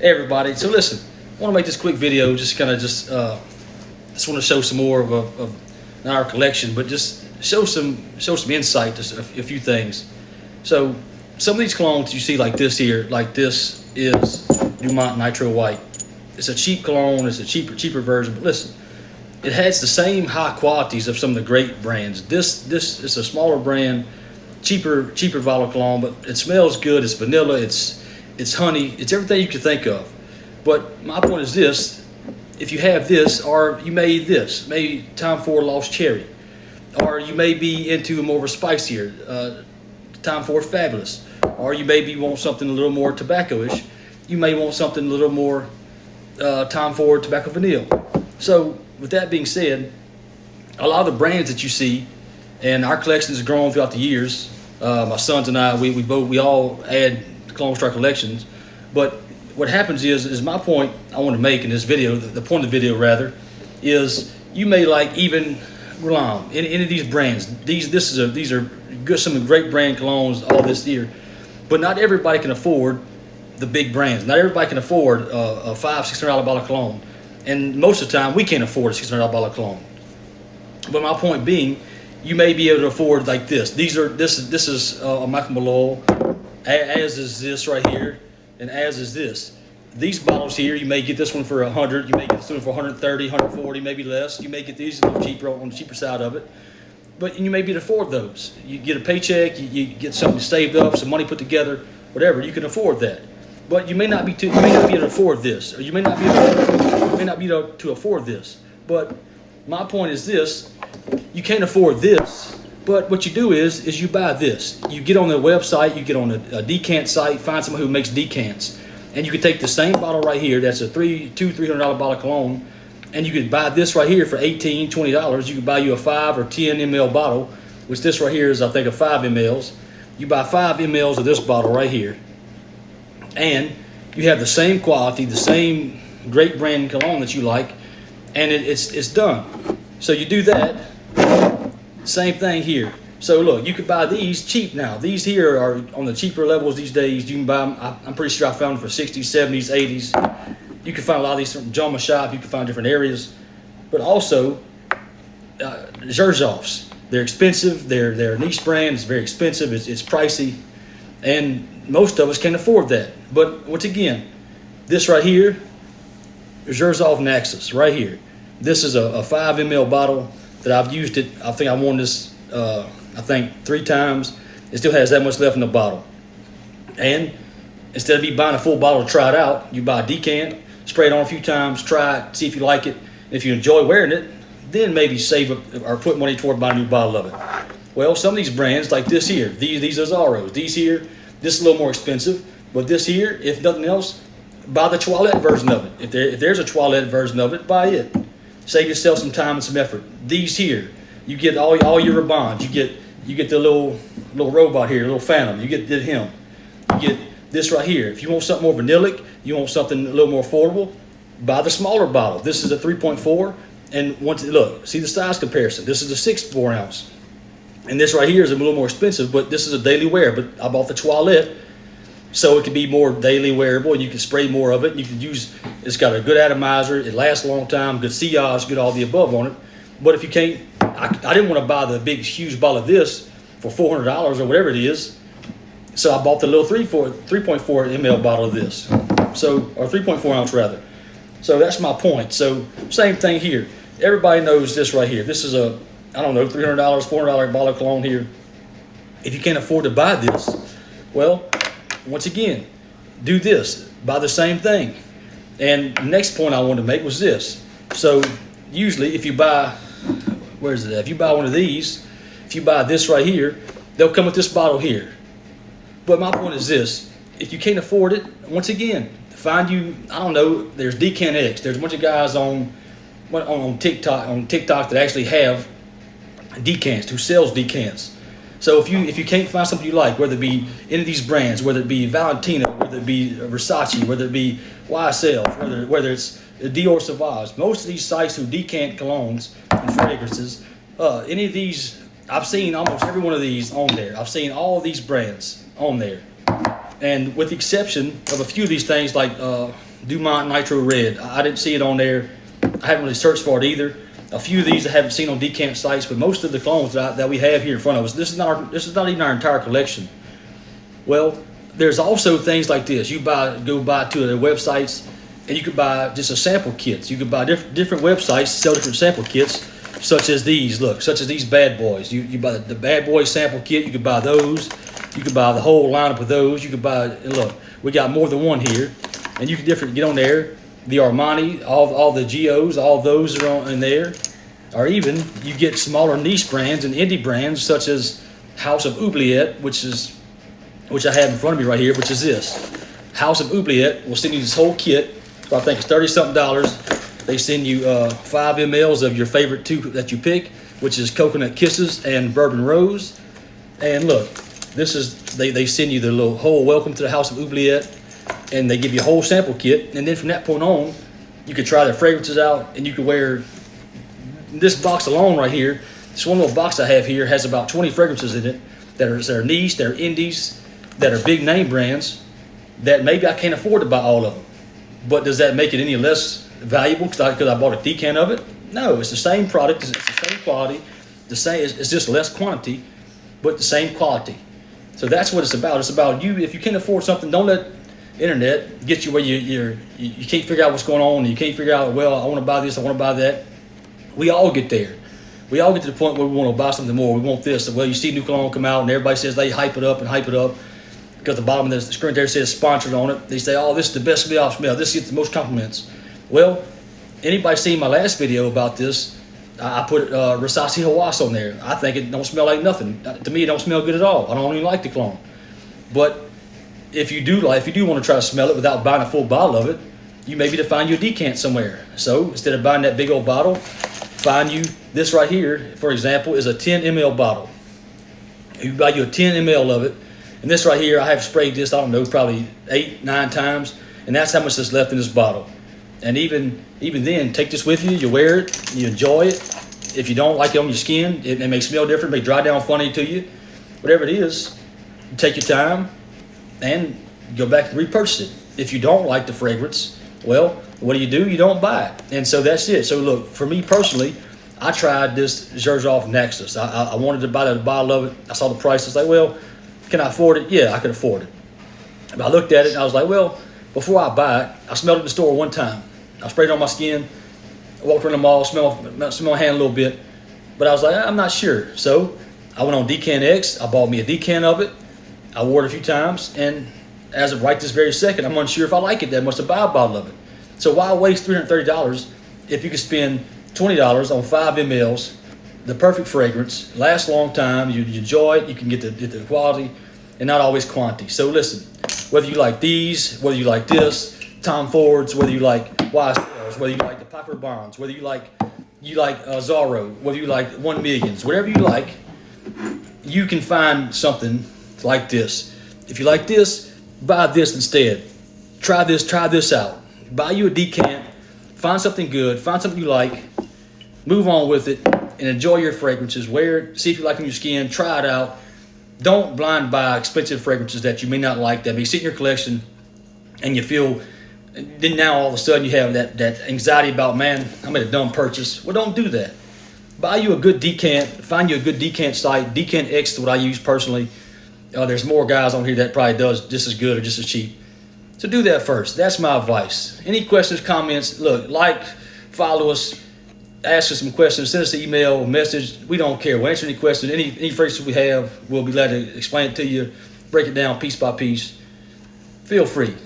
Hey everybody, so listen, I want to make this quick video, just want to show some more of not our collection, but just show some insight to a few things. So some of these colognes you see like this here, like this is Dumont Nitro White. It's a cheap cologne, it's a cheaper version, but listen, it has the same high qualities of some of the great brands. This is a smaller brand, cheaper bottle cologne, but it smells good. It's vanilla, it's honey, it's everything you could think of. But my point is this: if you have this, or you made this, maybe time for Lost Cherry, or you may be into more of a spicier time for Fabulous, or you maybe want something a little more tobacco-ish, you may want something a little more time for Tobacco Vanille. So with that being said, a lot of the brands that you see, and our collection has grown throughout the years. My sons and I, we all add colognes to our collections. But what happens is my point I want to make in this video, the point of the video rather, is you may like even Guerlain, any of these brands. These are good, some great brand colognes all this year, but not everybody can afford the big brands. Not everybody can afford a $500-600 bottle of cologne, and most of the time we can't afford a $600 bottle of cologne. But my point being, you may be able to afford like this. This is a Michael Malloy, as is this right here, and as is this. These bottles here, you may get this one for $100, you may get this one for $130, $140, maybe less. You may get these a little cheaper, on the cheaper side of it, but you may be able to afford those. You get a paycheck, you get something saved up, some money put together, whatever. You can afford that, but you may not be able to afford this, or you may not be able to afford this. But my point is this: you can't afford this, but what you do is you buy this. You get on their website, you get on a decant site, find someone who makes decants, and you can take the same bottle right here, that's a $300 bottle of cologne, and you could buy this right here for $18, $20. You could buy you a 5 or 10 ml bottle, which this right here is, I think, a 5 mls. You buy 5 mls of this bottle right here, and you have the same quality, the same great brand cologne that you like, and it's done. So you do that. Same thing here. So look, you could buy these cheap now. These here are on the cheaper levels these days. You can buy them, I'm pretty sure I found them for 60s, 70s, 80s. You can find a lot of these from Joma Shop. You can find different areas. But also, Zerzovs. They're expensive. They're a niche brand. It's very expensive. It's pricey. And most of us can't afford that. But once again, this right here, Zerzov Naxos, right here. This is a 5 ml bottle that I've used it. I think I worn this, I think 3 times. It still has that much left in the bottle. And instead of you buying a full bottle to try it out, you buy a decant, spray it on a few times, try it, see if you like it. If you enjoy wearing it, then maybe save or put money toward buying a new bottle of it. Well, some of these brands, like this here, these are Zaros. These here, this is a little more expensive, but this here, if nothing else, buy the toilette version of it. If there's a toilette version of it, buy it. Save yourself some time and some effort. These here, you get all your Rabans. You get the little robot here, little Phantom. You get him. You get this right here. If you want something more vanillic, you want something a little more affordable, buy the smaller bottle. This is a 3.4, and look, see the size comparison. This is a 6.4 ounce, and this right here is a little more expensive, but this is a daily wear. But I bought the toilette, so it can be more daily wearable, and you can spray more of it. And you can use. It's got a good atomizer. It lasts a long time. Good sillage. Good all the above on it. But if you can't, I didn't want to buy the big huge bottle of this for $400 or whatever it is. So I bought the little 3.4 ml bottle of this. So, or 3.4 ounce rather. So that's my point. So same thing here. Everybody knows this right here. This is a, I don't know, $300, $400 bottle of cologne here. If you can't afford to buy this, well, once again, do this. Buy the same thing. And the next point I wanted to make was this. So usually if you buy, where is it at? If you buy one of these, if you buy this right here, they'll come with this bottle here. But my point is this: if you can't afford it, once again, find you, I don't know, there's Decant X. There's a bunch of guys on TikTok that actually have decants, who sells decants. So if you can't find something you like, whether it be any of these brands, whether it be Valentino, whether it be Versace, whether it be YSL, whether it's Dior Sauvage, most of these sites who decant colognes and fragrances, any of these, I've seen almost every one of these on there. I've seen all of these brands on there. And with the exception of a few of these things like Dumont Nitro Red, I didn't see it on there. I haven't really searched for it either. A few of these I haven't seen on decant sites, but most of the colognes that we have here in front of us, this is not even our entire collection. Well, there's also things like this. You go buy to their websites, and you could buy just a sample kits. You could buy different websites sell different sample kits, such as these. Look, such as these bad boys. You buy the bad boy sample kit. You could buy those. You could buy the whole lineup of those. You could buy. And look, we got more than one here, and you can get on there. The Armani, all the Geos, all those are in there. Or even you get smaller niche brands and indie brands such as House of Oubliette, which I have in front of me right here, which is this. House of Oubliette will send you this whole kit. So I think it's $30-something. They send you 5 mLs of your favorite two that you pick, which is Coconut Kisses and Bourbon Rose. And look, this is they send you the little whole welcome to the House of Oubliette, and they give you a whole sample kit. And then from that point on, you could try their fragrances out, and you could wear this box alone right here. This one little box I have here has about 20 fragrances in it that are niche, that are indies, that are big name brands that maybe I can't afford to buy all of them. But does that make it any less valuable because I bought a decant of it? No, it's the same product, it's the same quality, it's just less quantity, but the same quality. So that's what it's about. It's about you. If you can't afford something, don't let internet get you where you can't figure out what's going on, and you can't figure out, well, I want to buy this, I want to buy that. We all get there. We all get to the point where we want to buy something more. We want this. Well, you see new cologne come out, and everybody says they hype it up because the bottom of the screen there says sponsored on it. They say, oh, this is the best smell. This gets the most compliments. Well, anybody seen my last video about this, I put Rasasi Hawass on there. I think it don't smell like nothing. To me, it don't smell good at all. I don't even like the cologne. But if you do want to try to smell it without buying a full bottle of it, you maybe to find you a decant somewhere. So instead of buying that big old bottle, find you this right here, for example, is a 10 ml bottle. You buy you a 10 ml of it, and this right here, I have sprayed this, I don't know, probably 8-9 times, and that's how much is left in this bottle. And even then, take this with you, you wear it, you enjoy it. If you don't like it on your skin, it may smell different, may dry down funny to you, whatever it is, you take your time and go back and repurchase it. If you don't like the fragrance, well, what do? You don't buy it. And so that's it. So look, for me personally, I tried this Xerjoff Naxos. I wanted to buy the bottle of it. I saw the price. I was like, well, can I afford it? Yeah, I could afford it. But I looked at it and I was like, well, before I buy it, I smelled it in the store one time. I sprayed it on my skin. I walked around the mall, smelled my hand a little bit. But I was like, I'm not sure. So I went on Decant X. I bought me a decant of it. I wore it a few times, and as of right this very second, I'm unsure if I like it that much to buy a bottle of it. So why waste $330 if you could spend $20 on 5 mLs, the perfect fragrance, lasts a long time, you enjoy it, you can get the quality and not always quantity. So listen, whether you like these, whether you like this, Tom Fords, whether you like YSLs, whether you like the Piper Bonds, whether you like Zorro, whether you like 1 Millions, whatever you like, you can find something like this. If you like this, buy this instead. Try this out. Buy you a decant, find something good, find something you like, move on with it, and enjoy your fragrances. Wear it, see if you like it on your skin, try it out. Don't blind buy expensive fragrances that you may not like, that may sit in your collection, and you feel, then now all of a sudden you have that anxiety about, man, I made a dumb purchase. Well, don't do that. Buy you a good decant, find you a good decant site. Decant X is what I use personally. There's more guys on here that probably does just as good or just as cheap. So do that first. That's my advice. Any questions, comments, look, follow us, ask us some questions, send us an email, a message. We don't care. We'll answer any questions. Any phrases we have, we'll be glad to explain it to you, break it down piece by piece. Feel free.